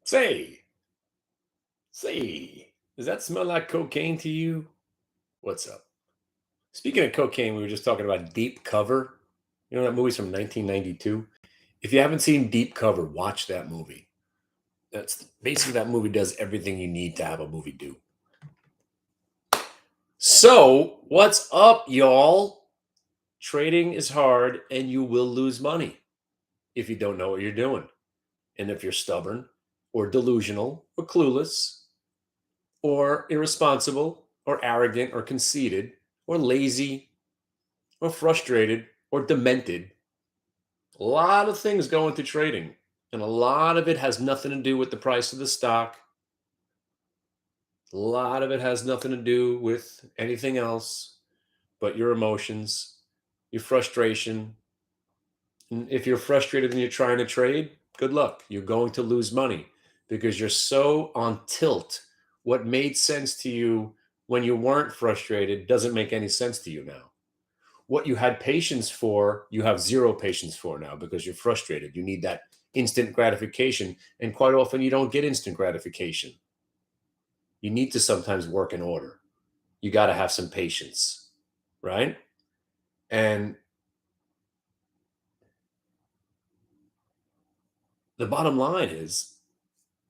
Say, does that smell like cocaine to you? What's up? Speaking of cocaine, we were just talking about Deep Cover. You know that movie's from 1992. If you haven't seen Deep Cover, watch that movie. That's basically that movie does everything you need to have a movie do. So, what's up, y'all? Trading is hard and you will lose money if you don't know what you're doing. And if you're stubborn or delusional or clueless or irresponsible or arrogant or conceited or lazy or frustrated or demented. A lot of things go into trading, and a lot of it has nothing to do with the price of the stock. A lot of it has nothing to do with anything else but your emotions, your frustration. And if you're frustrated and you're trying to trade, good luck. You're going to lose money because you're so on tilt. What made sense to you when you weren't frustrated doesn't make any sense to you now. What you had patience for, you have zero patience for now because you're frustrated. You need that instant gratification. And quite often, you don't get instant gratification. You need to sometimes work in order. You got to have some patience, right? And the bottom line is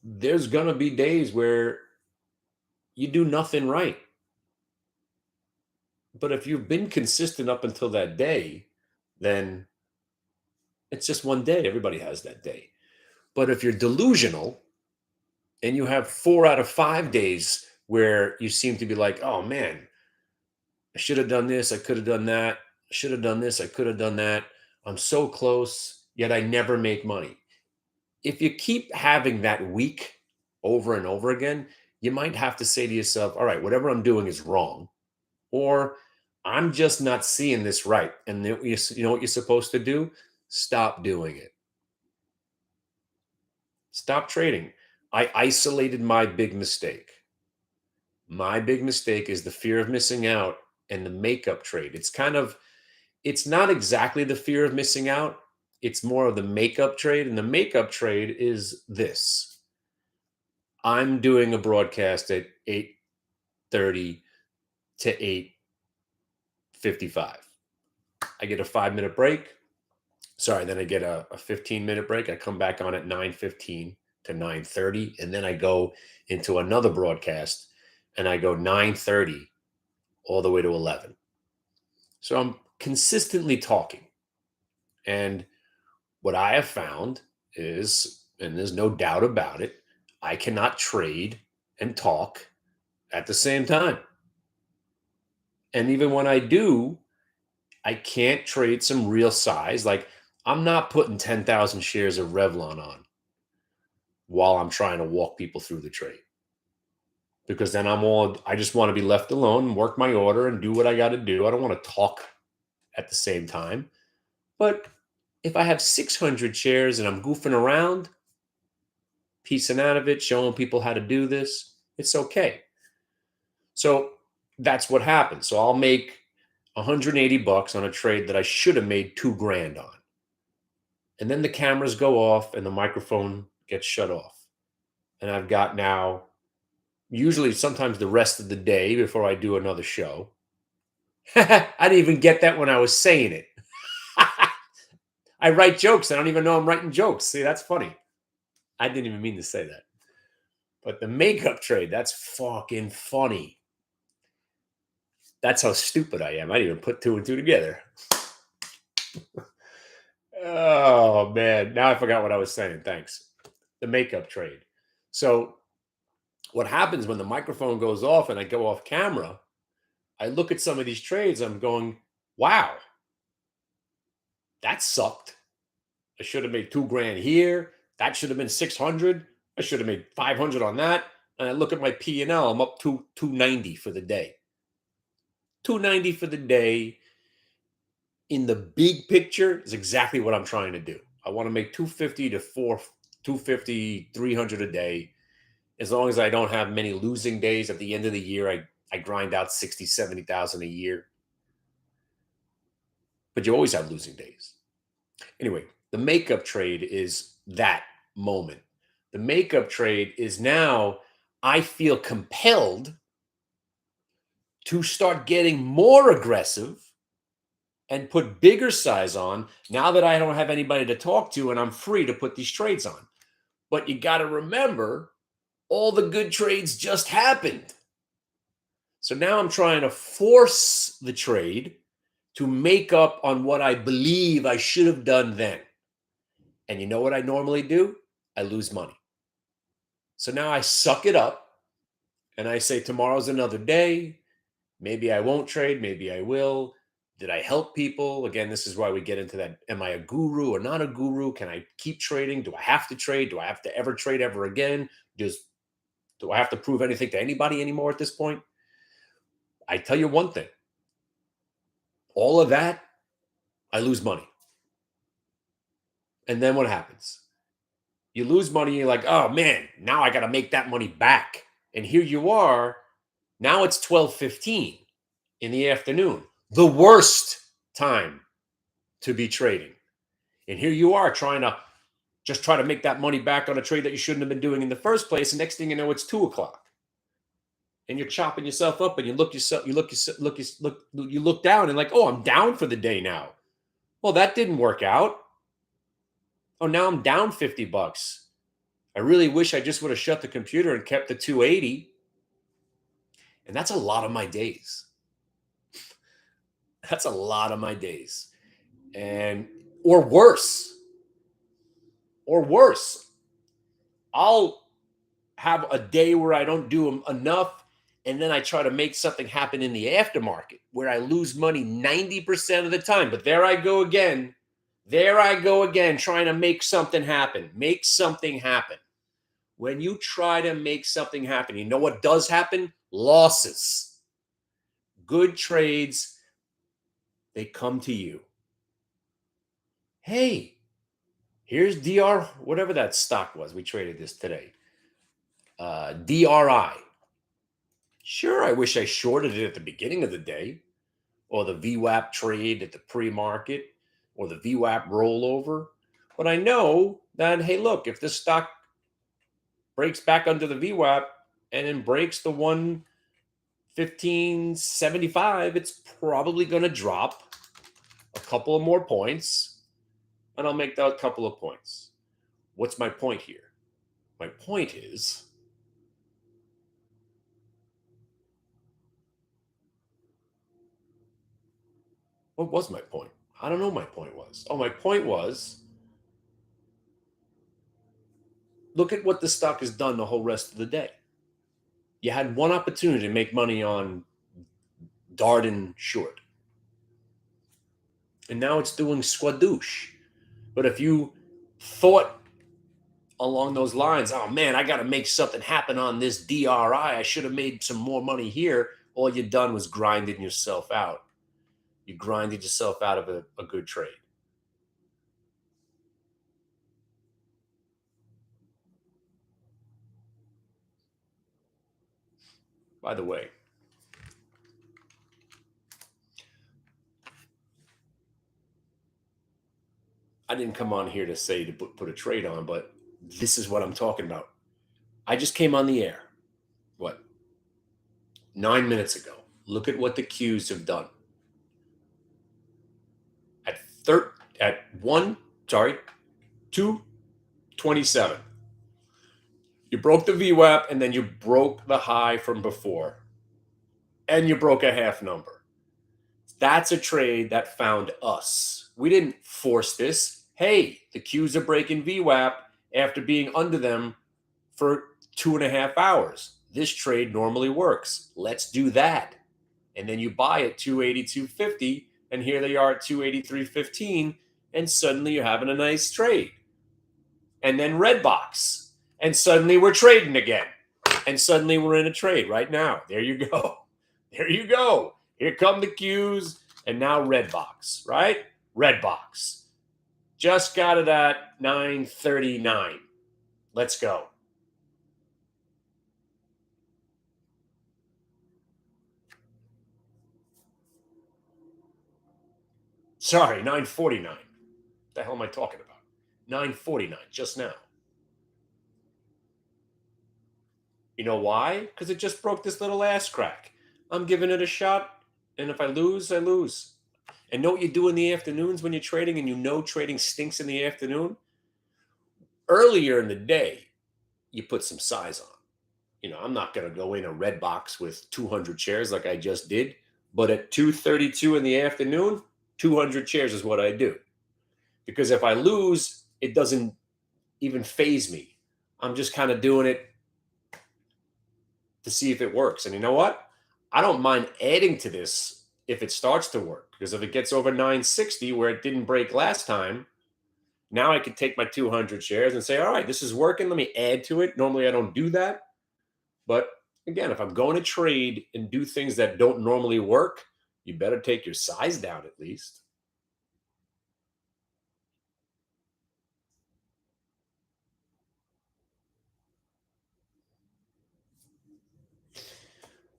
there's going to be days where you do nothing right. But if you've been consistent up until that day, then it's just one day. Everybody has that day. But if you're delusional, and you have 4 out of 5 days where you seem to be like, oh man, I should have done this, I could have done that, I should have done this, I could have done that. I'm so close, yet I never make money. If you keep having that week over and over again, you might have to say to yourself, all right, whatever I'm doing is wrong, or I'm just not seeing this right. And you know what you're supposed to do? Stop doing it. Stop trading. I isolated my big mistake. My big mistake is the fear of missing out and the makeup trade. It's not exactly the fear of missing out. It's more of the makeup trade. And the makeup trade is this. I'm doing a broadcast at 8:30 to 8:55. I get a 5-minute break. Sorry, then I get a 15-minute break. I come back on at 9:15 to 9:30. And then I go into another broadcast and I go 9:30 all the way to 11. So I'm consistently talking. And what I have found is, and there's no doubt about it, I cannot trade and talk at the same time. And even when I do, I can't trade some real size. Like I'm not putting 10,000 shares of Revlon on while I'm trying to walk people through the trade. Because then I just want to be left alone, work my order and do what I got to do. I don't want to talk at the same time. But if I have 600 shares and I'm goofing around, piecing out of it, showing people how to do this, it's okay. So that's what happens. So I'll make 180 bucks on a trade that I should have made 2 grand on. And then the cameras go off and the microphone gets shut off. And I've got now usually sometimes the rest of the day before I do another show. I didn't even get that when I was saying it. I write jokes. I don't even know I'm writing jokes. See, that's funny. I didn't even mean to say that. But the makeup trade, that's fucking funny. That's how stupid I am. I didn't even put 2 and 2 together. Oh, man. Now I forgot what I was saying. Thanks. The makeup trade. So, what happens when the microphone goes off and I go off camera, I look at some of these trades, I'm going, wow, that sucked. I should have made 2 grand here. That should have been 600. I should have made 500 on that. And I look at my P&L, I'm up to 290 for the day. 290 for the day in the big picture is exactly what I'm trying to do. I want to make 250 to 250, 300 a day. As long as I don't have many losing days at the end of the year, I grind out 60, 70,000 a year. But you always have losing days. Anyway, the makeup trade is that moment. The makeup trade is now I feel compelled to start getting more aggressive and put bigger size on now that I don't have anybody to talk to and I'm free to put these trades on. But you got to remember, all the good trades just happened. So now I'm trying to force the trade to make up on what I believe I should have done then. And you know what I normally do? I lose money. So now I suck it up and I say, tomorrow's another day. Maybe I won't trade. Maybe I will. Did I help people? Again, this is why we get into that. Am I a guru or not a guru? Can I keep trading? Do I have to trade? Do I have to ever trade ever again? Do I have to prove anything to anybody anymore at this point? I tell you one thing. All of that, I lose money. And then what happens? You lose money. You're like, oh man, now I got to make that money back. And here you are. Now it's 12:15 in the afternoon. The worst time to be trading. And here you are trying to just try to make that money back on a trade that you shouldn't have been doing in the first place. And next thing you know, it's 2 o'clock. And you're chopping yourself up and you look down and like, oh, I'm down for the day now. Well, that didn't work out. Oh, now I'm down $50. I really wish I just would have shut the computer and kept the 280. And that's a lot of my days. That's a lot of my days. And or worse. I'll have a day where I don't do enough, and then I try to make something happen in the aftermarket where I lose money 90% of the time. But there I go again. Trying to make something happen. Make something happen. When you try to make something happen, you know what does happen? Losses. Good trades, they come to you. Hey, here's DR, whatever that stock was. We traded this today. DRI. Sure, I wish I shorted it at the beginning of the day, or the VWAP trade at the pre-market, or the VWAP rollover. But I know that, hey, look, if this stock breaks back under the VWAP and then breaks the 115.75, it's probably going to drop a couple of more points, and I'll make that couple of points. What's my point here? My point is, what was my point? I don't know what my point was. Oh, my point was, look at what the stock has done the whole rest of the day. You had one opportunity to make money on Darden short. And now it's doing squadoosh. But if you thought along those lines, oh man, I got to make something happen on this DRI. I should have made some more money here. All you done was grinding yourself out. You grinded yourself out of a good trade. By the way, I didn't come on here to say to put a trade on, but this is what I'm talking about. I just came on the air. What? 9 minutes ago. Look at what the Qs have done. At 227. You broke the VWAP and then you broke the high from before. And you broke a half number. That's a trade that found us. We didn't force this. Hey, the Qs are breaking VWAP after being under them for 2.5 hours. This trade normally works. Let's do that. And then you buy at 282.50, and here they are at 283.15, and suddenly you're having a nice trade. And then Redbox, and suddenly we're trading again. And suddenly we're in a trade right now. There you go. There you go. Here come the Qs, and now Redbox, right? Redbox. Just got it at 9:39. Let's go. Sorry, 9:49. What the hell am I talking about? 9:49 just now. You know why? Because it just broke this little ass crack. I'm giving it a shot, and if I lose, I lose. And know what you do in the afternoons when you're trading and you know trading stinks in the afternoon? Earlier in the day, you put some size on. I'm not going to go in a Redbox with 200 shares like I just did, but at 2:32 in the afternoon, 200 shares is what I do. Because if I lose, it doesn't even phase me. I'm just kind of doing it to see if it works. And you know what? I don't mind adding to this if it starts to work. Because if it gets over 960 where it didn't break last time, now I can take my 200 shares and say, all right, this is working. Let me add to it. Normally I don't do that. But again, if I'm going to trade and do things that don't normally work, you better take your size down at least.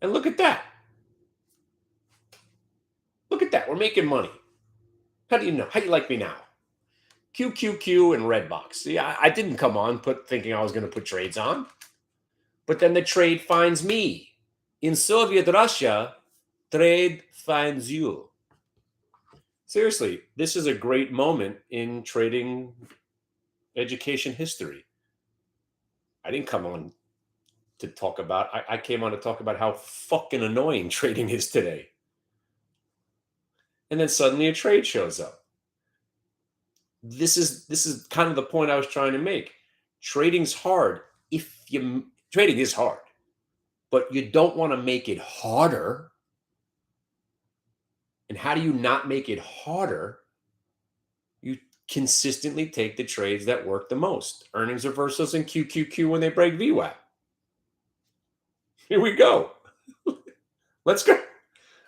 And look at that. Look at that. We're making money. How do you know? How do you like me now? QQQ and Redbox. See, I didn't come on thinking I was going to put trades on. But then the trade finds me. In Soviet Russia, trade finds you. Seriously, this is a great moment in trading education history. I didn't come on to talk about, I came on to talk about how fucking annoying trading is today. And then suddenly a trade shows up. This is kind of the point I was trying to make. Trading's hard. Trading is hard, but you don't want to make it harder. And how do you not make it harder? You consistently take the trades that work the most. Earnings reversals and QQQ when they break VWAP. Here we go. Let's go.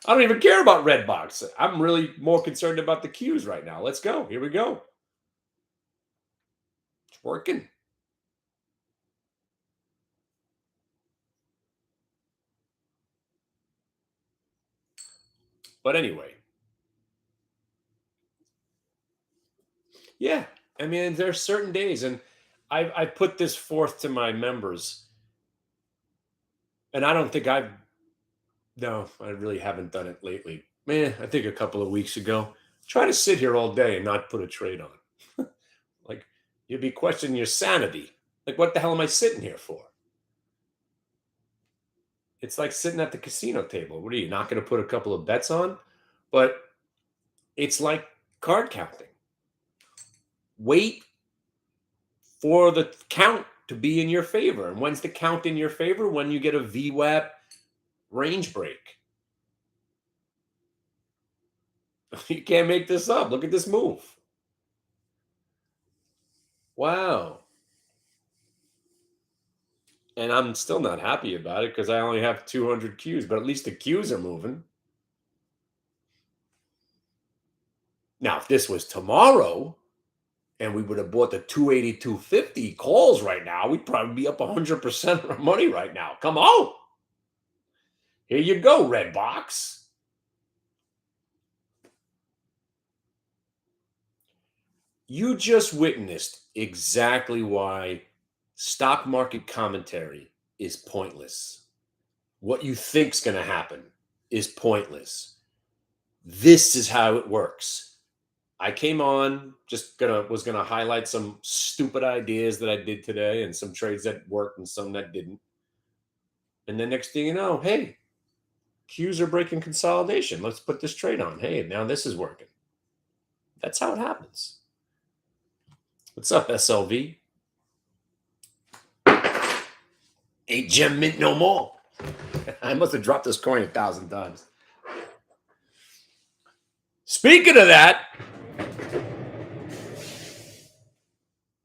I don't even care about Redbox. I'm really more concerned about the Qs right now. Let's go. Here we go. It's working. But anyway. Yeah. I mean, there's certain days, and I put this forth to my members, and I don't think no, I really haven't done it lately. Man, I think a couple of weeks ago. Try to sit here all day and not put a trade on. Like, you'd be questioning your sanity. Like, what the hell am I sitting here for? It's like sitting at the casino table. What are you, not going to put a couple of bets on? But it's like card counting. Wait for the count to be in your favor. And when's the count in your favor? When you get a VWAP range break. You can't make this up. Look at this move. Wow. And I'm still not happy about it because I only have 200 Qs, but at least the Qs are moving. Now, if this was tomorrow and we would have bought the 280, 250 calls right now, we'd probably be up 100% of our money right now. Come on. Here you go, Redbox. You just witnessed exactly why stock market commentary is pointless. What you think's going to happen is pointless. This is how it works. I came on was gonna highlight some stupid ideas that I did today and some trades that worked and some that didn't. And then next thing you know, hey, Qs are breaking consolidation. Let's put this trade on. Hey, now this is working. That's how it happens. What's up, SLV? Ain't gem mint no more. I must have dropped this coin 1,000 times. Speaking of that,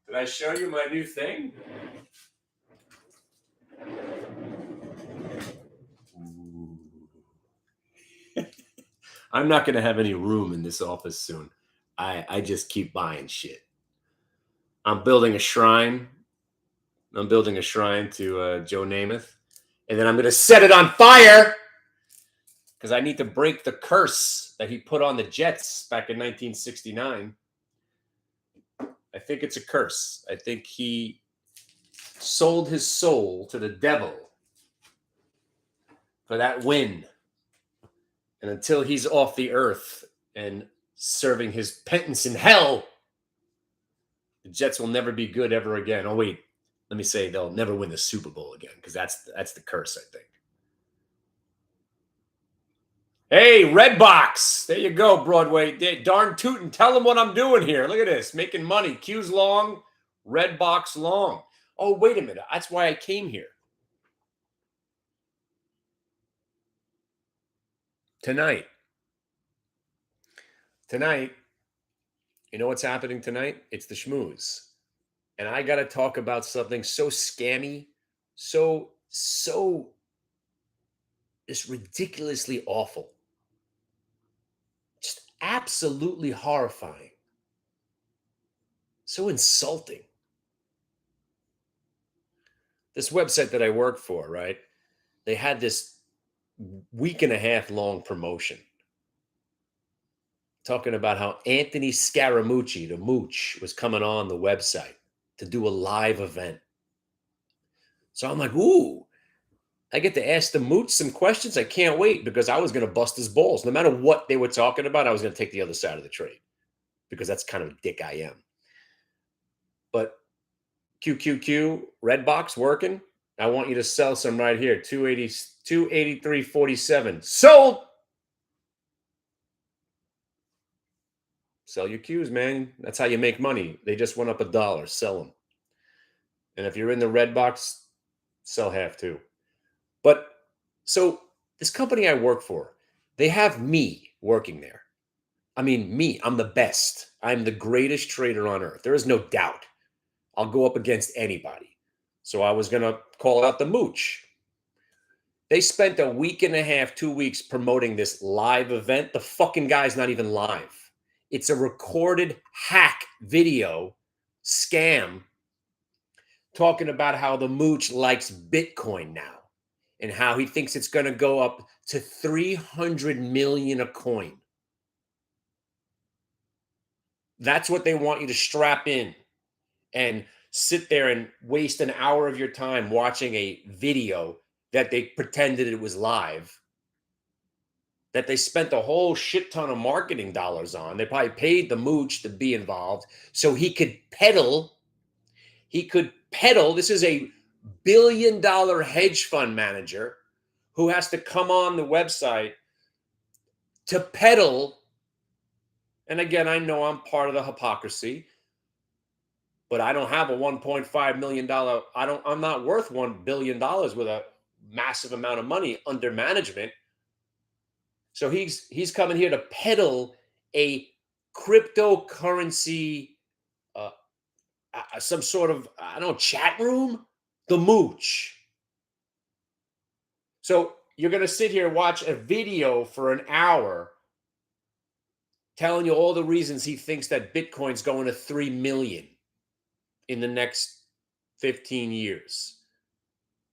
did I show you my new thing? I'm not going to have any room in this office soon. I just keep buying shit. I'm building a shrine. I'm building a shrine to Joe Namath. And then I'm going to set it on fire because I need to break the curse that he put on the Jets back in 1969. I think it's a curse. I think he sold his soul to the devil for that win. And until he's off the earth and serving his penance in hell, the Jets will never be good ever again. Oh, wait. Let me say they'll never win the Super Bowl again because that's the curse, I think. Hey, Redbox. There you go, Broadway. Darn tootin'. Tell them what I'm doing here. Look at this. Making money. Q's long, Redbox long. Oh, wait a minute. That's why I came here. Tonight, you know what's happening tonight? It's the schmooze. And I got to talk about something so scammy, so just ridiculously awful. Just absolutely horrifying. So insulting. This website that I work for, right? They had this week and a half long promotion talking about how Anthony Scaramucci, the Mooch, was coming on the website to do a live event. So I'm like, ooh, I get to ask the Mooch some questions. I can't wait because I was going to bust his balls. No matter what they were talking about, I was going to take the other side of the trade because that's kind of a dick I am. But QQQ, Redbox working. I want you to sell some right here. 283.47. Sold. Sell your Qs, man. That's how you make money. They just went up $1. Sell them. And if you're in the Redbox, sell half too. But so this company I work for, they have me working there. I mean, me, I'm the best. I'm the greatest trader on earth. There is no doubt. I'll go up against anybody. So I was going to call out the Mooch. They spent a week and a half, 2 weeks promoting this live event. The fucking guy's not even live. It's a recorded hack video scam talking about how the Mooch likes Bitcoin now and how he thinks it's going to go up to 300 million a coin. That's what they want you to strap in and sit there and waste an hour of your time watching a video that they pretended it was live, that they spent a whole shit ton of marketing dollars on. They probably paid the Mooch to be involved so he could peddle. This is a billion-dollar hedge fund manager who has to come on the website to peddle. And again, I know I'm part of the hypocrisy, but I don't have a $1.5 million. I'm not worth $1 billion with a massive amount of money under management. So he's coming here to peddle a cryptocurrency, some sort of, I don't know, chat room, the Mooch. So you're going to sit here and watch a video for an hour telling you all the reasons he thinks that Bitcoin's going to 3 million in the next 15 years.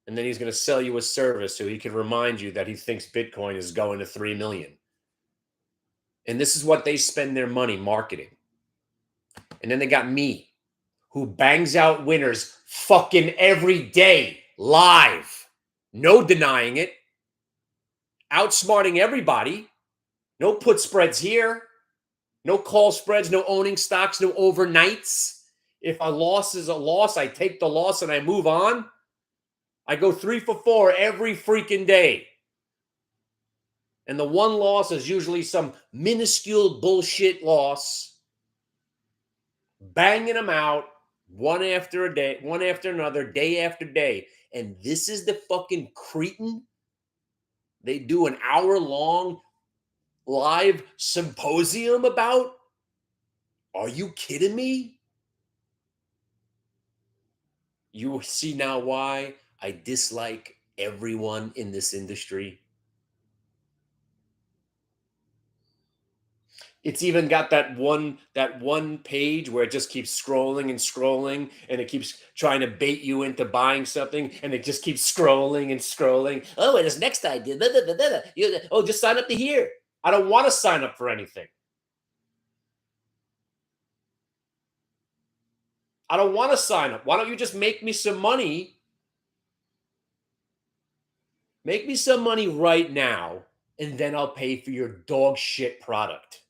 And then he's going to sell you a service so he can remind you that he thinks Bitcoin is going to 3 million. And this is what they spend their money marketing. And then they got me, who bangs out winners fucking every day, live. No denying it. Outsmarting everybody. No put spreads here. No call spreads, no owning stocks, no overnights. If a loss is a loss, I take the loss and I move on. I go 3 for 4 every freaking day. And the one loss is usually some minuscule bullshit loss. Banging them out one after a day, one after another, day after day. And this is the fucking cretin they do an hour-long live symposium about? Are you kidding me? You see now why I dislike everyone in this industry. It's even got that one page where it just keeps scrolling and scrolling, and it keeps trying to bait you into buying something, and it just keeps scrolling and scrolling. Oh, and this next idea. Blah, blah, blah, blah. Oh, just sign up to here. I don't want to sign up for anything. I don't want to sign up. Why don't you just make me some money Make me some money right now, and then I'll pay for your dog shit product.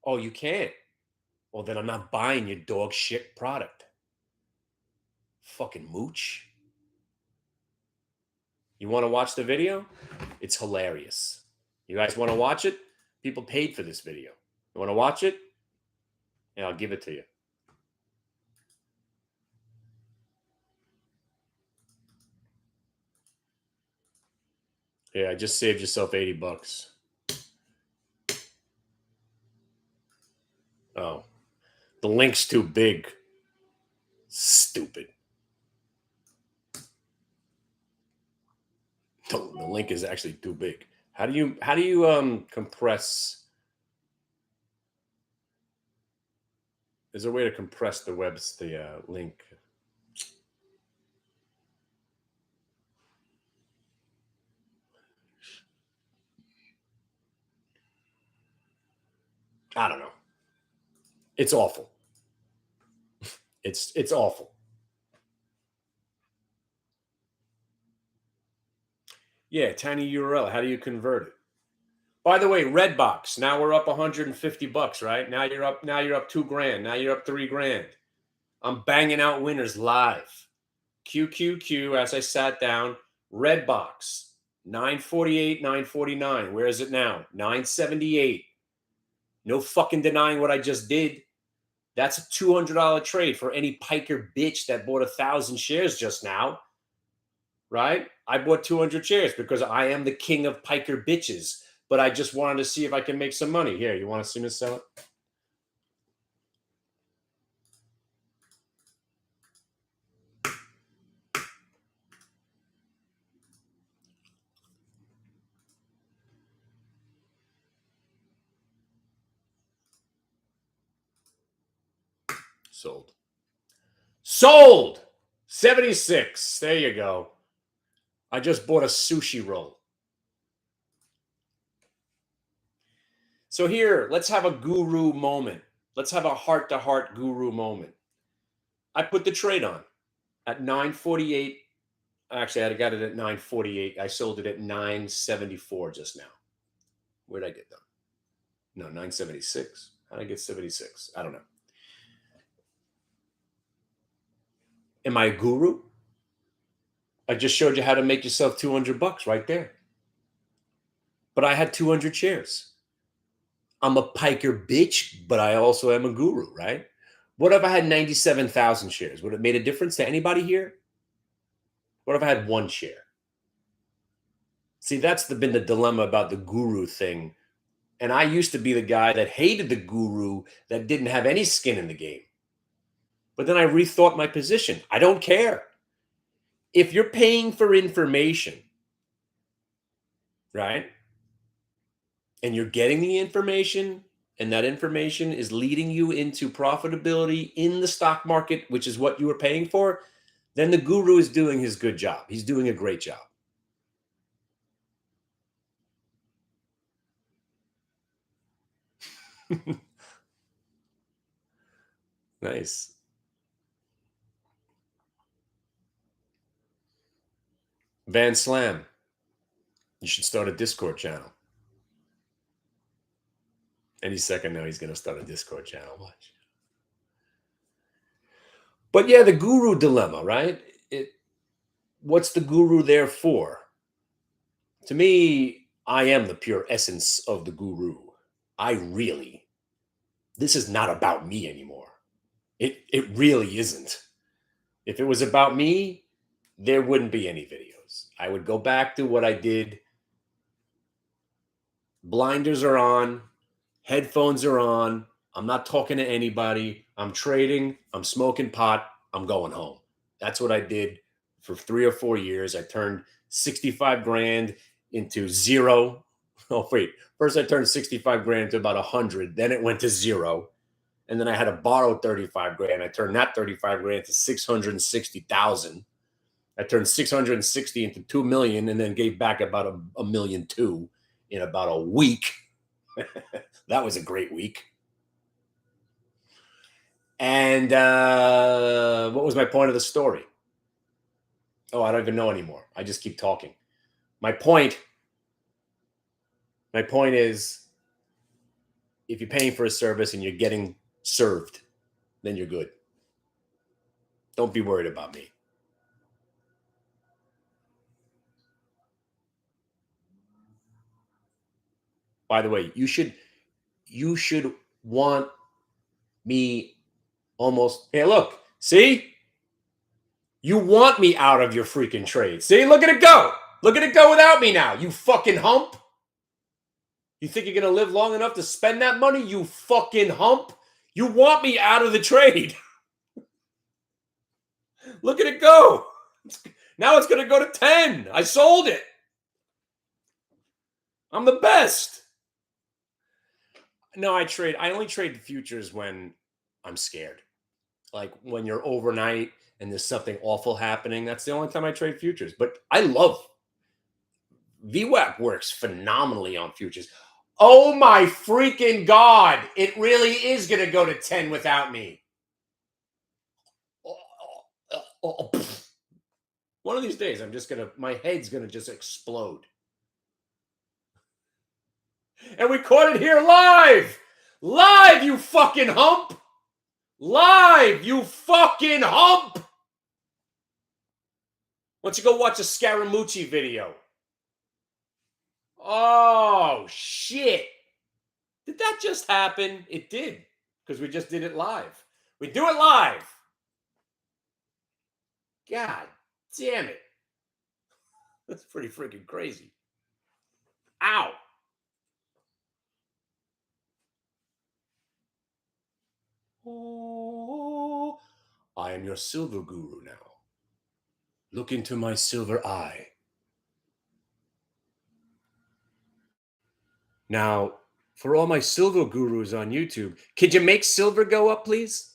Oh, you can't? Well, then I'm not buying your dog shit product. Fucking mooch. You want to watch the video? It's hilarious. You guys want to watch it? People paid for this video. You want to watch it? Yeah, I'll give it to you. Yeah, I just saved yourself $80. Oh, the link's too big. Stupid. The link is actually too big. How do you compress? Is there a way to compress the link? I don't know. It's awful. It's awful. Yeah, tiny URL. How do you convert it? By the way, Redbox. Now we're up $150, right? Now you're up. Now you're up $2,000. Now you're up $3,000. I'm banging out winners live. QQQ. As I sat down, Redbox 948, 949. Where is it now? 978. No fucking denying what I just did. That's a $200 trade for any piker bitch that bought 1,000 shares just now. Right? I bought 200 shares because I am the king of piker bitches. But I just wanted to see if I can make some money. Here, you want to see me sell it? Sold. Sold! 76. There you go. I just bought a sushi roll. So here, let's have a guru moment. Let's have a heart-to-heart guru moment. I put the trade on at 948. Actually, I got it at 948. I sold it at 974 just now. Where'd I get them? No, 976. How did I get 76? I don't know. Am I a guru? I just showed you how to make yourself $200 right there. But I had 200 shares. I'm a piker bitch, but I also am a guru, right? What if I had 97,000 shares? Would it made a difference to anybody here? What if I had one share? See, that's been the dilemma about the guru thing. And I used to be the guy that hated the guru that didn't have any skin in the game. But then I rethought my position. I don't care. If you're paying for information, right? And you're getting the information, and that information is leading you into profitability in the stock market, which is what you were paying for, then the guru is doing his good job. He's doing a great job. Nice. Van Slam, you should start a Discord channel. Any second now, he's going to start a Discord channel. Watch. But yeah, the guru dilemma, right? What's the guru there for? To me, I am the pure essence of the guru. This is not about me anymore. It really isn't. If it was about me, there wouldn't be any videos. I would go back to what I did. Blinders are on, headphones are on. I'm not talking to anybody. I'm trading. I'm smoking pot. I'm going home. That's what I did for 3 or 4 years. I turned 65 grand into zero. Oh, wait. First, I turned 65 grand to about 100. Then it went to zero. And then I had to borrow 35 grand. I turned that 35 grand to 660,000. I turned 660 into 2 million and then gave back about a million two in about a week. That was a great week. And what was my point of the story? Oh, I don't even know anymore. I just keep talking. My point is, if you're paying for a service and you're getting served, then you're good. Don't be worried about me. By the way, you should want me almost. Hey, look, see? You want me out of your freaking trade. See, look at it go. Look at it go without me now, you fucking hump. You think you're going to live long enough to spend that money, you fucking hump? You want me out of the trade. Look at it go. Now it's going to go to 10. I sold it. I'm the best. No, I only trade futures when I'm scared. Like when you're overnight and there's something awful happening. That's the only time I trade futures. But I love VWAP works phenomenally on futures. Oh my freaking God. It really is going to go to 10 without me. One of these days, my head's going to just explode. And we caught it here live. Live, you fucking hump. Live, you fucking hump. Why don't you go watch a Scaramucci video? Oh, shit. Did that just happen? It did, because we just did it live. We do it live. God damn it. That's pretty freaking crazy. Ow. Oh, I am your silver guru now. Look into my silver eye. Now, for all my silver gurus on YouTube, could you make silver go up, please?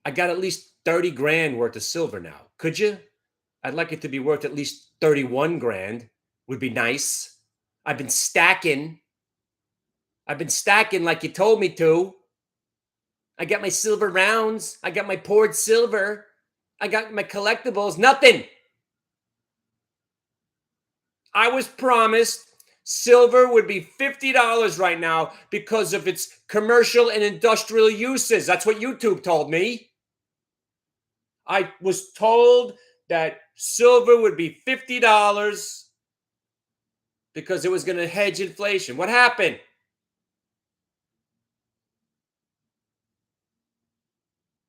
I got at least 30 grand worth of silver now. Could you? I'd like it to be worth at least 31 grand. Would be nice. I've been stacking like you told me to. I got my silver rounds. I got my poured silver. I got my collectibles. Nothing. I was promised silver would be $50 right now because of its commercial and industrial uses. That's what YouTube told me. I was told that silver would be $50 because it was going to hedge inflation. What happened?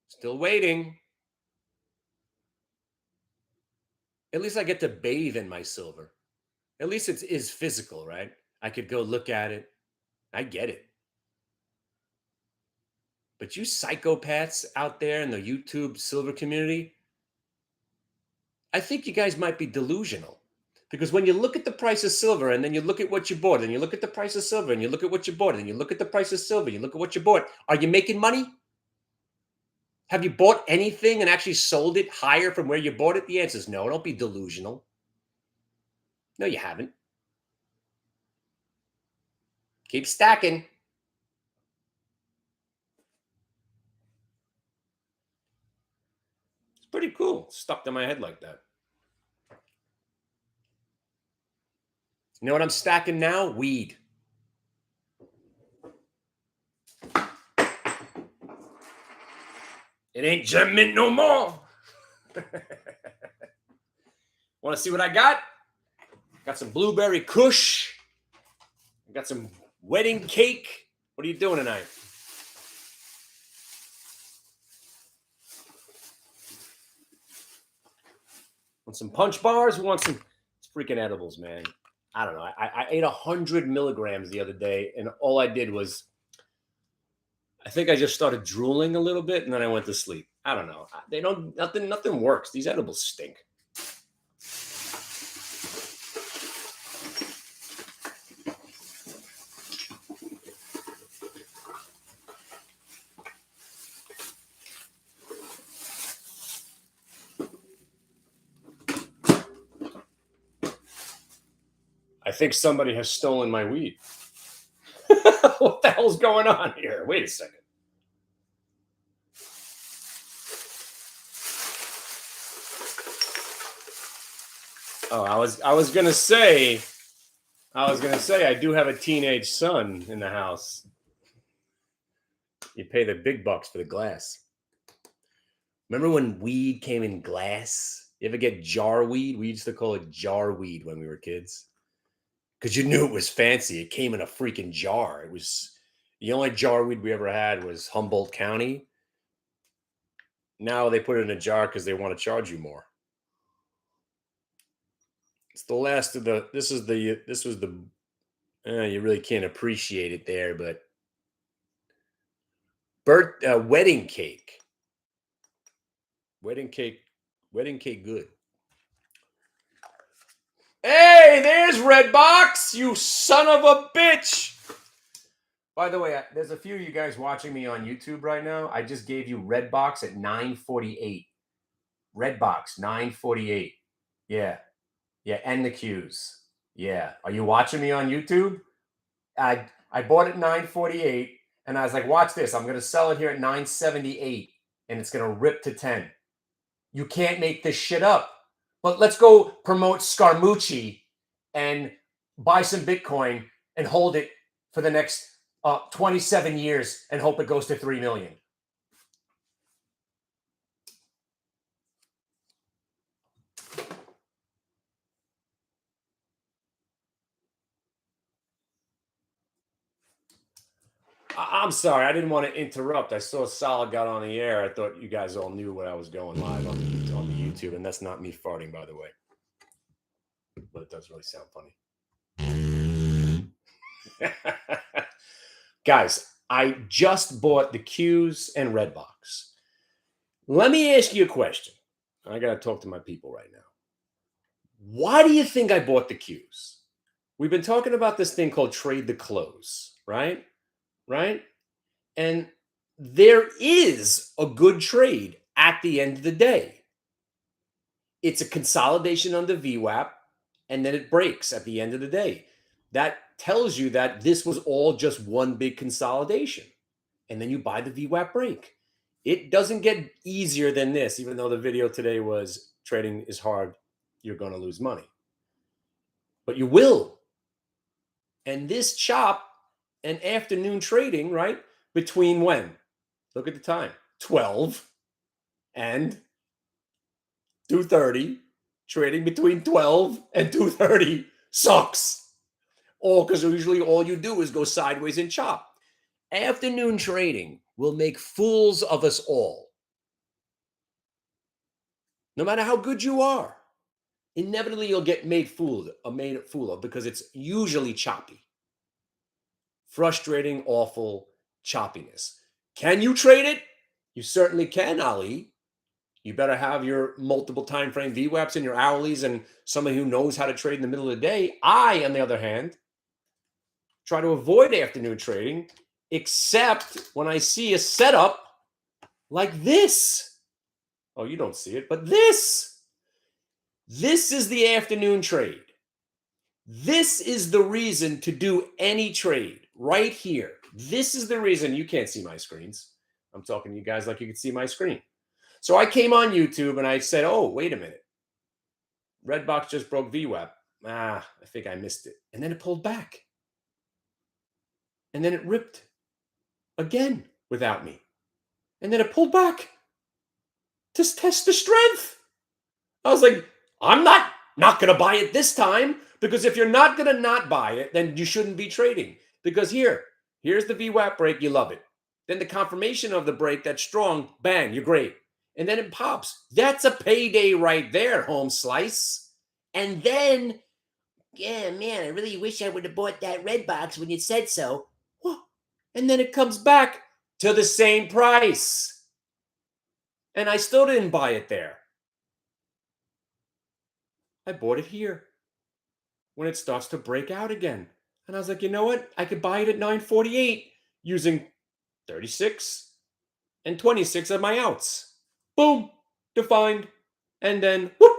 Still waiting. At least I get to bathe in my silver. At least it is physical, right? I could go look at it. I get it. But you psychopaths out there in the YouTube silver community, I think you guys might be delusional. Because when you look at the price of silver and then you look at what you bought and you look at the price of silver and you look at what you bought and you look at the price of silver, you look at what you bought, are you making money? Have you bought anything and actually sold it higher from where you bought it? The answer is no. Don't be delusional. No, you haven't. Keep stacking. It's pretty cool. Stuck to my head like that. You know what I'm stacking now? Weed. It ain't gem mint no more. Want to see what I got? Got some blueberry kush. I got some wedding cake. What are you doing tonight? Want some punch bars? We want some freaking edibles, man. I don't know. I ate 100 milligrams the other day, and all I did was, I think I just started drooling a little bit, and then I went to sleep. I don't know. Nothing works. These edibles stink. I think somebody has stolen my weed. What the hell's going on here? Wait a second. Oh, I was gonna say I do have a teenage son in the house. You pay the big bucks for the glass. Remember when weed came in glass? You ever get jar weed? We used to call it jar weed when we were kids because you knew it was fancy. It came in a freaking jar. It was the only jar weed we ever had was Humboldt County. Now they put it in a jar because they want to charge you more. It's the last of the. This is the. This was the. You really can't appreciate it there, but wedding cake, wedding cake, wedding cake, good. Hey, there's Redbox, you son of a bitch. By the way, there's a few of you guys watching me on YouTube right now. I just gave you Redbox at 9:48. Redbox 9:48. Yeah, yeah, and the cues. Yeah, are you watching me on YouTube? I bought it 9:48, and I was like, watch this. I'm gonna sell it here at 9:78, and it's gonna rip to 10. You can't make this shit up. But let's go promote Scaramucci and buy some Bitcoin and hold it for the next 27 years and hope it goes to 3 million. I'm sorry, I didn't want to interrupt. I saw Salah got on the air. I thought you guys all knew what I was going live on the YouTube, and that's not me farting, by the way. But it does really sound funny. Guys, I just bought the Qs and Redbox. Let me ask you a question. I got to talk to my people right now. Why do you think I bought the Qs? We've been talking about this thing called trade the close, right? Right? And there is a good trade at the end of the day. It's a consolidation on the VWAP, and then it breaks at the end of the day. That tells you that this was all just one big consolidation. And then you buy the VWAP break. It doesn't get easier than this, even though the video today was trading is hard, you're going to lose money. But you will. And this chop and afternoon trading, right? Between when? Look at the time. 12 and 2:30. Trading between 12 and 2:30 sucks. All because usually all you do is go sideways and chop. Afternoon trading will make fools of us all. No matter how good you are, inevitably you'll get made fool of because it's usually choppy. Frustrating, awful choppiness. Can you trade it? You certainly can, Ali. You better have your multiple time frame VWAPs and your hourlies and somebody who knows how to trade in the middle of the day. I, on the other hand, try to avoid afternoon trading, except when I see a setup like this. Oh, you don't see it, but this. This is the afternoon trade. This is the reason to do any trade right here. This is the reason you can't see my screens. I'm talking to you guys like you can see my screen. So I came on YouTube and I said, oh, wait a minute. Redbox just broke VWAP. I think I missed it. And then it pulled back. And then it ripped again without me. And then it pulled back to test the strength. I was like, I'm not going to buy it this time, because if you're not going to not buy it, then you shouldn't be trading. Because here's the VWAP break, you love it. Then the confirmation of the break that's strong, bang, you're great. And then it pops. That's a payday right there, home slice. And then, yeah, man, I really wish I would have bought that Redbox when you said so. And then it comes back to the same price. And I still didn't buy it there. I bought it here when it starts to break out again. And I was like, you know what? I could buy it at 9:48 using 36 and 26 of my outs. Boom, defined. And then, whoop,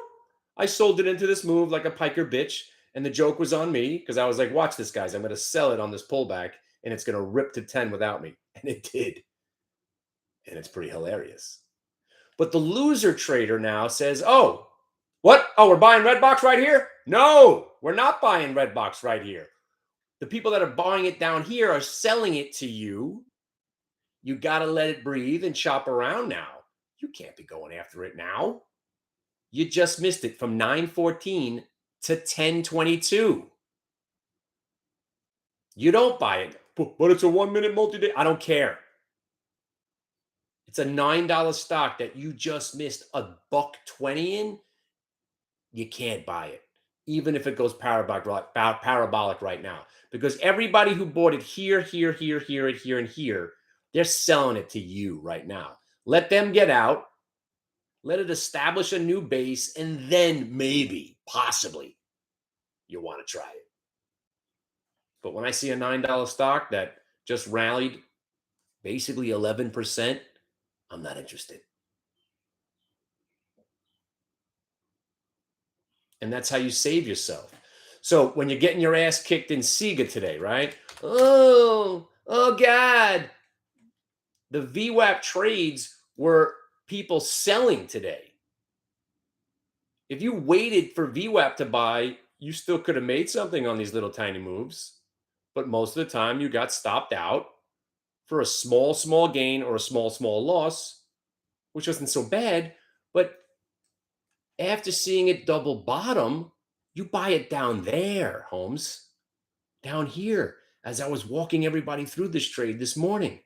I sold it into this move like a piker bitch. And the joke was on me because I was like, watch this, guys. I'm going to sell it on this pullback and it's going to rip to 10 without me. And it did. And it's pretty hilarious. But the loser trader now says, oh, What? Oh, we're buying Redbox right here? No, we're not buying Redbox right here. The people that are buying it down here are selling it to you. You got to let it breathe and shop around now. You can't be going after it now. You just missed it from 9:14 to 10:22. You don't buy it, but it's a 1 minute multi-day. I don't care. It's a $9 stock that you just missed a $1.20 in. You can't buy it, even if it goes parabolic right now, because everybody who bought it here, and here, they're selling it to you right now. Let them get out, let it establish a new base, and then maybe, possibly, you want to try it. But when I see a $9 stock that just rallied basically 11%, I'm not interested. And that's how you save yourself. So when you're getting your ass kicked in SIGA today, right? Oh God. The VWAP trades were people selling today. If you waited for VWAP to buy, you still could have made something on these little tiny moves. But most of the time, you got stopped out for a small gain or a small loss, which wasn't so bad. But after seeing it double bottom, you buy it down there, Holmes. Down here, as I was walking everybody through this trade this morning.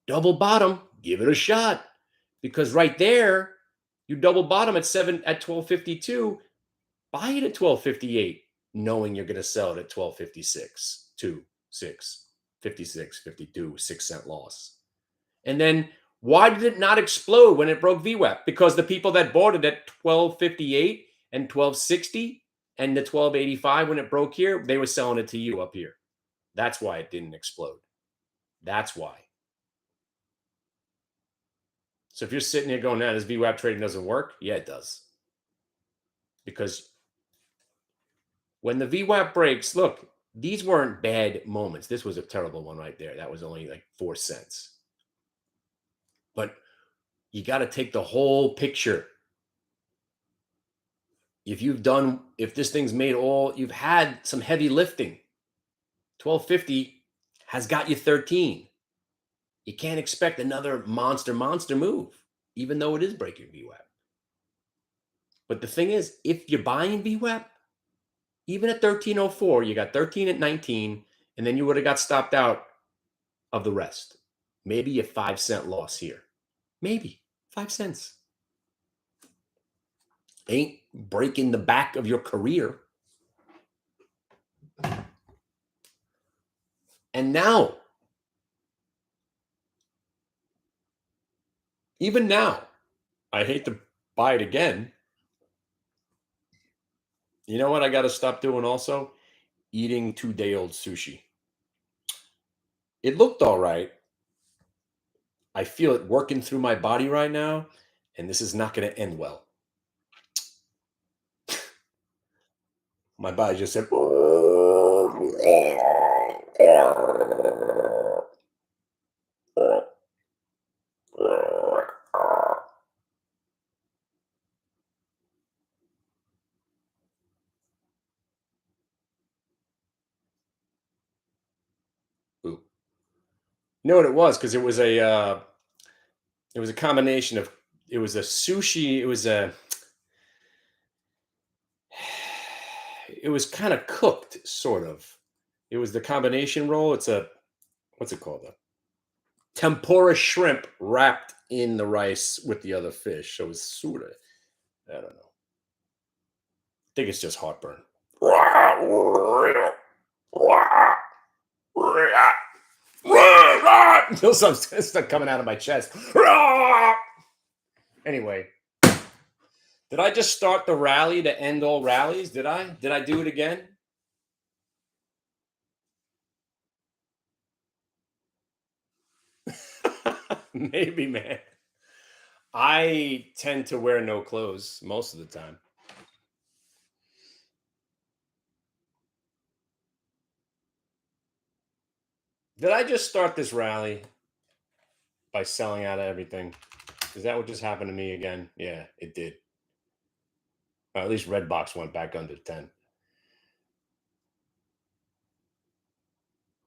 Double bottom, give it a shot. Because right there, you double bottom at 1252, buy it at 1258, knowing you're going to sell it at 1256, 2, 6, 56, 52, 6 cent loss. And then why did it not explode when it broke VWAP? Because the people that bought it at 1258 and 1260 and the 1285 when it broke here, they were selling it to you up here. That's why it didn't explode. That's why. So if you're sitting here going, "Now this VWAP trading doesn't work," yeah, it does. Because when the VWAP breaks, look, these weren't bad moments. This was a terrible one right there. That was only like 4 cents. But you got to take the whole picture. If this thing's made you've had some heavy lifting. 1250 has got you 13. You can't expect another monster move, even though it is breaking VWAP. But the thing is, if you're buying VWAP, even at 1304, you got 13 at 19, and then you would have got stopped out of the rest. Maybe a 5 cent loss here. Maybe 5 cents. Ain't breaking the back of your career. And now, even now, I hate to buy it again. You know what I got to stop doing also? Eating 2-day-old sushi. It looked all right. I feel it working through my body right now, and this is not going to end well. My body just said, "Ooh." You know what it was? Because it was a combination of, it was a sushi, it was kind of cooked, sort of. It was the combination roll. It's what's it called? A tempura shrimp wrapped in the rice with the other fish. So it was sort of, I don't know. I think it's just heartburn. Feel some stuff coming out of my chest. Anyway, did I just start the rally to end all rallies? Did I? Did I do it again? Maybe, man. I tend to wear no clothes most of the time. Did I just start this rally by selling out of everything? Is that what just happened to me again? Yeah, it did. Or at least Redbox went back under 10.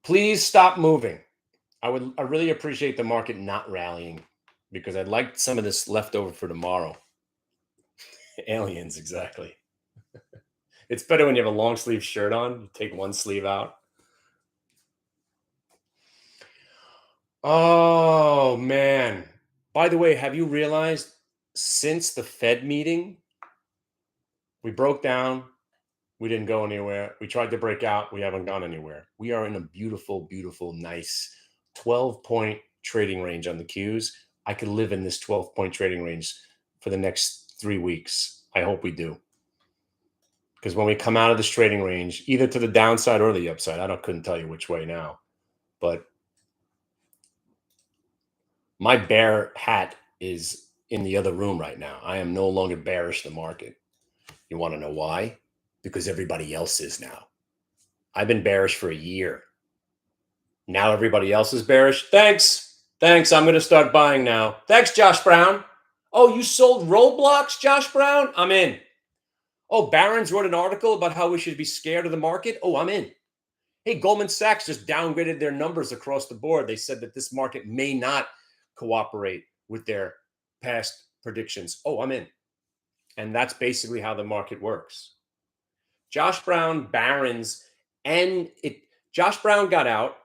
Please stop moving. I really appreciate the market not rallying because I'd like some of this left over for tomorrow. Aliens, exactly. It's better when you have a long sleeve shirt on. You take one sleeve out. Oh man. By the way, have you realized since the Fed meeting, we broke down, we didn't go anywhere. We tried to break out, we haven't gone anywhere. We are in a beautiful, beautiful, nice 12-point trading range on the Qs. I could live in this 12-point trading range for the next 3 weeks. I hope we do. Because when we come out of this trading range, either to the downside or the upside, couldn't tell you which way now. But my bear hat is in the other room right now. I am no longer bearish the market. You want to know why? Because everybody else is now. I've been bearish for a year. Now everybody else is bearish. Thanks. I'm going to start buying now. Thanks, Josh Brown. Oh, you sold Roblox, Josh Brown? I'm in. Oh, Barron's wrote an article about how we should be scared of the market. Oh, I'm in. Hey, Goldman Sachs just downgraded their numbers across the board. They said that this market may not cooperate with their past predictions. Oh, I'm in. And that's basically how the market works. Josh Brown, Barron's, Josh Brown got out.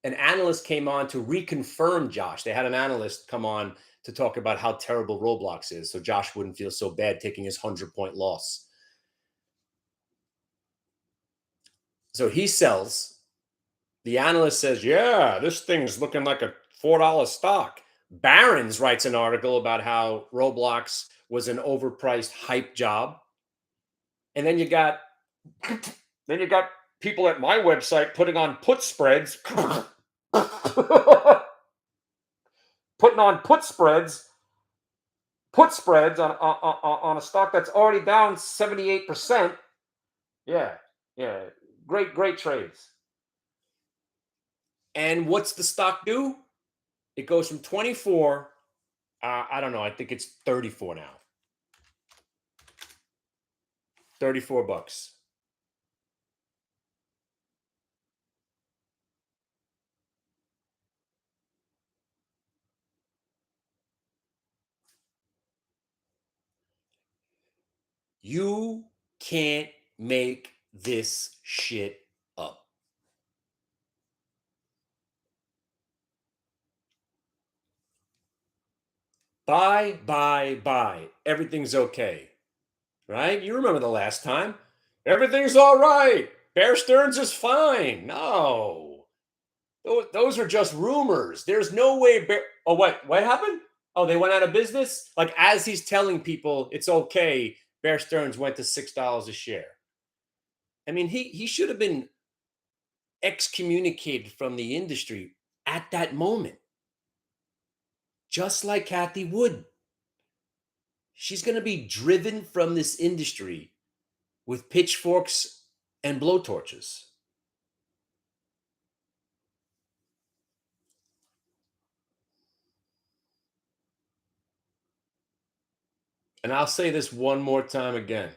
An analyst came on to reconfirm Josh. They had an analyst come on to talk about how terrible Roblox is, so Josh wouldn't feel so bad taking his 100-point loss. So he sells. The analyst says, yeah, this thing's looking like a $4 stock. Barron's writes an article about how Roblox was an overpriced hype job. And then you got people at my website putting on put spreads. Putting on put spreads on a stock that's already down 78%. Yeah. Great trades. And what's the stock do? It goes from 24, I don't know, I think it's 34 now. 34 bucks. You can't make this shit up. Buy. Everything's okay. Right? You remember the last time. Everything's all right. Bear Stearns is fine. No. Those are just rumors. There's no way. Oh, what happened? Oh, they went out of business? Like, as he's telling people it's okay, Bear Stearns went to $6 a share. I mean, he should have been excommunicated from the industry at that moment. Just like Kathy Wood. She's going to be driven from this industry with pitchforks and blowtorches. And I'll say this one more time again.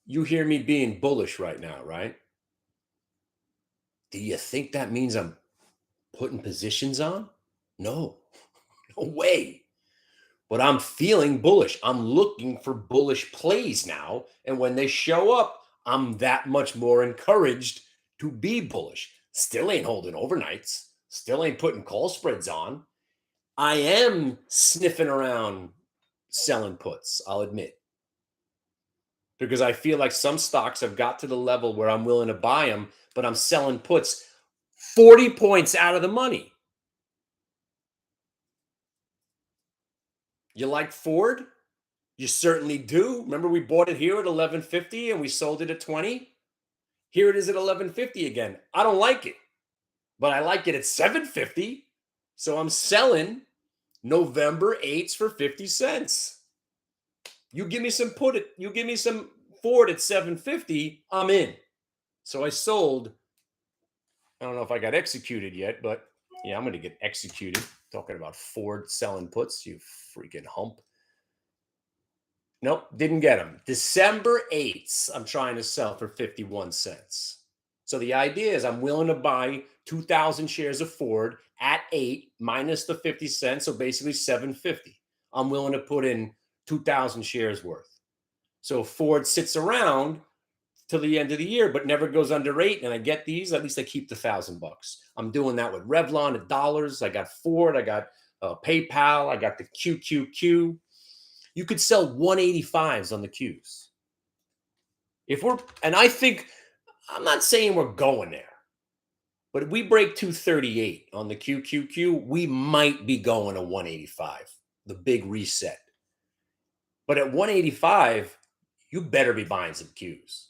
You hear me being bullish right now, right? Do you think that means I'm putting positions on? No, no way. But I'm feeling bullish. I'm looking for bullish plays now. And when they show up, I'm that much more encouraged to be bullish. Still ain't holding overnights. Still ain't putting call spreads on. I am sniffing around selling puts, I'll admit. Because I feel like some stocks have got to the level where I'm willing to buy them, but I'm selling puts 40 points out of the money. You like Ford? You certainly do. Remember, we bought it here at 11.50 and we sold it at 20. Here it is at 11.50 again. I don't like it, but I like it at 7.50. So I'm selling November 8s for 50 cents. You give me some Ford at 7.50, I'm in. So I sold. I don't know if I got executed yet, but yeah, I'm going to get executed. Talking about Ford selling puts, you freaking hump. Nope, didn't get them. December 8th, I'm trying to sell for 51 cents. So the idea is I'm willing to buy 2,000 shares of Ford at 8 minus the 50 cents, so basically 750. I'm willing to put in 2,000 shares worth. So if Ford sits around till the end of the year, but never goes under 8, and I get these, at least I keep the $1,000. I'm doing that with Revlon at dollars. I got Ford, I got PayPal, I got the QQQ. You could sell 185s on the Qs. If we're, and I think, I'm not saying we're going there, but if we break 238 on the QQQ, we might be going to 185, the big reset. But at 185, you better be buying some Qs.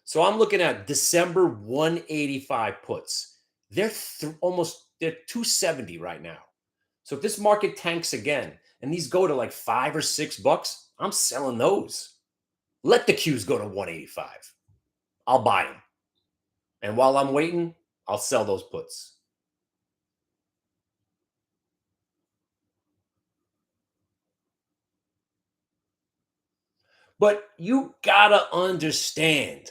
So I'm looking at December 185 puts. They're they're 270 right now. So if this market tanks again and these go to like $5 or $6, I'm selling those. Let the Qs go to 185. I'll buy them. And while I'm waiting, I'll sell those puts. But you gotta understand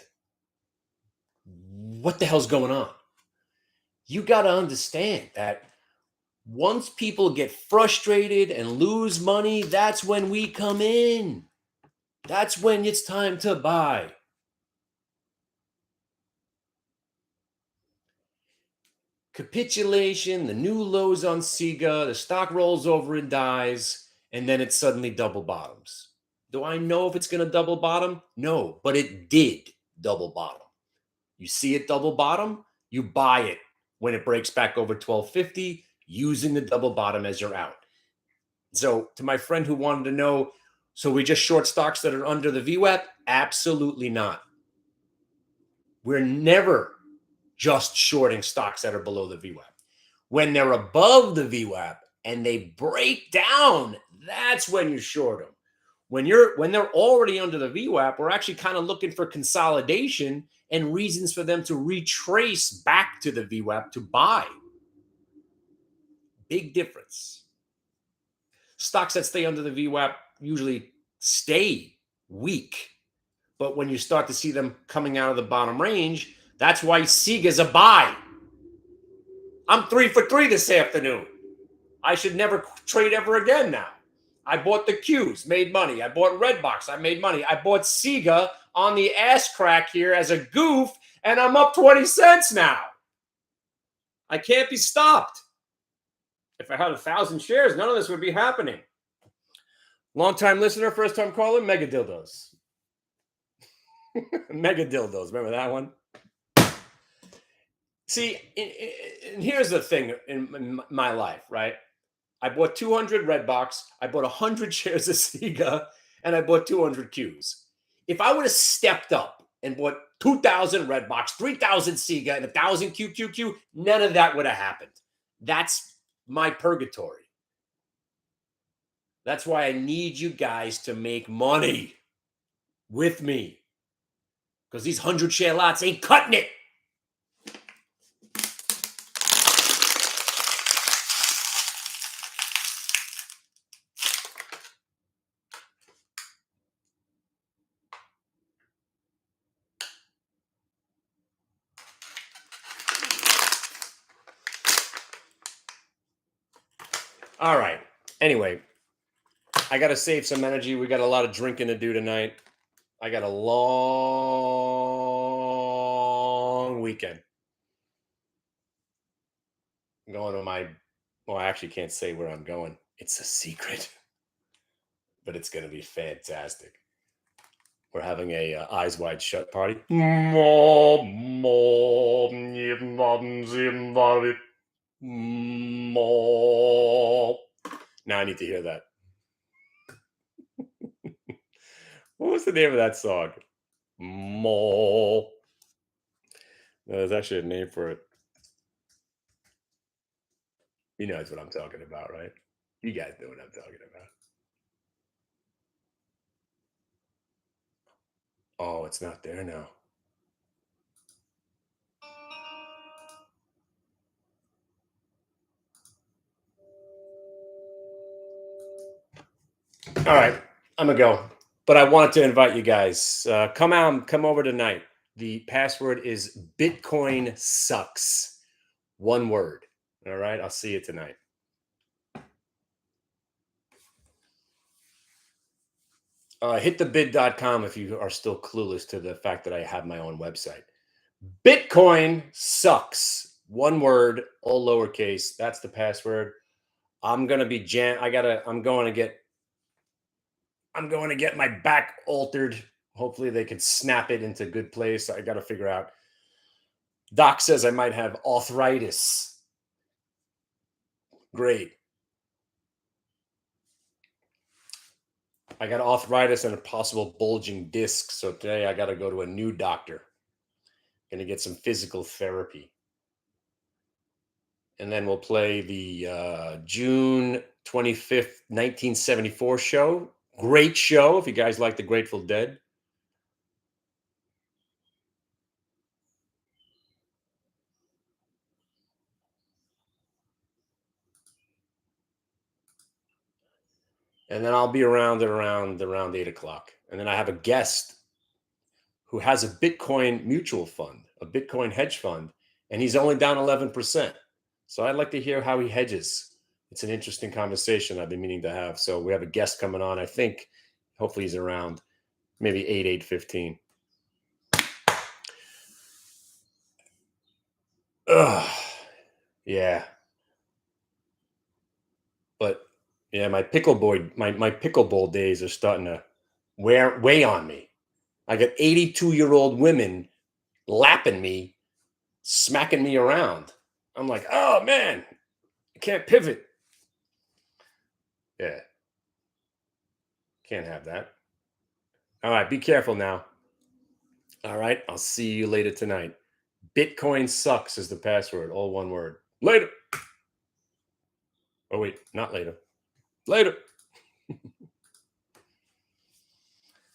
what the hell's going on. You gotta understand that once people get frustrated and lose money, that's when we come in. That's when it's time to buy. Capitulation, the new lows on Sega, the stock rolls over and dies, and then it suddenly double bottoms. Do I know if it's going to double bottom? No, but it did double bottom. You see it double bottom, you buy it when it breaks back over 1250, using the double bottom as your out. So, to my friend who wanted to know, so we just short stocks that are under the VWAP? Absolutely not. We're never just shorting stocks that are below the VWAP. When they're above the VWAP and they break down, that's when you short them. When they're already under the VWAP, we're actually kind of looking for consolidation and reasons for them to retrace back to the VWAP to buy. Big difference. Stocks that stay under the VWAP usually stay weak. But when you start to see them coming out of the bottom range, that's why Sega's a buy. I'm 3 for 3 this afternoon. I should never trade ever again now. I bought the Qs, made money. I bought Redbox, I made money. I bought Sega on the ass crack here as a goof, and I'm up 20 cents now. I can't be stopped. If I had 1,000 shares, none of this would be happening. Long-time listener, first-time caller, Mega Dildos. Mega Dildos, remember that one? See, and here's the thing in my life, right? I bought 200 Redbox, I bought 100 shares of Sega, and I bought 200 Qs. If I would have stepped up and bought 2,000 Redbox, 3,000 Sega, and 1,000 QQQ, none of that would have happened. That's my purgatory. That's why I need you guys to make money with me. Because these 100 share lots ain't cutting it. All right. Anyway, I got to save some energy. We got a lot of drinking to do tonight. I got a long weekend. I'm going to well, I actually can't say where I'm going. It's a secret, but it's going to be fantastic. We're having a Eyes Wide Shut party. Now I need to hear that. What was the name of that song? No, there's actually a name for it. You know what I'm talking about, right? You guys know what I'm talking about. Oh, it's not there now. All right, I'm gonna go. But I wanted to invite you guys. Come over tonight. The password is Bitcoin sucks. One word. All right. I'll see you tonight. Hit thebid.com if you are still clueless to the fact that I have my own website. Bitcoin sucks. One word, all lowercase. That's the password. I'm gonna be I'm going to get my back altered. Hopefully they can snap it into good place. I gotta figure out. Doc says I might have arthritis. Great. I got arthritis and a possible bulging disc. So today I gotta go to a new doctor. Gonna get some physical therapy. And then we'll play the June 25th, 1974 show. Great show if you guys like the Grateful Dead. And then I'll be around at around 8 o'clock. And then I have a guest who has a Bitcoin mutual fund, a Bitcoin hedge fund, and he's only down 11%. So I'd like to hear how he hedges. It's an interesting conversation I've been meaning to have. So we have a guest coming on. I think hopefully he's around maybe 8:15. Ugh. Yeah. But yeah, my pickleball days are starting to weigh on me. I got 82-year-old women lapping me, smacking me around. I'm like, oh man, I can't pivot. Yeah, can't have that. All right, be careful now. All right, I'll see you later tonight. Bitcoin sucks is the password, all one word. Later. Oh, wait, not later. Later.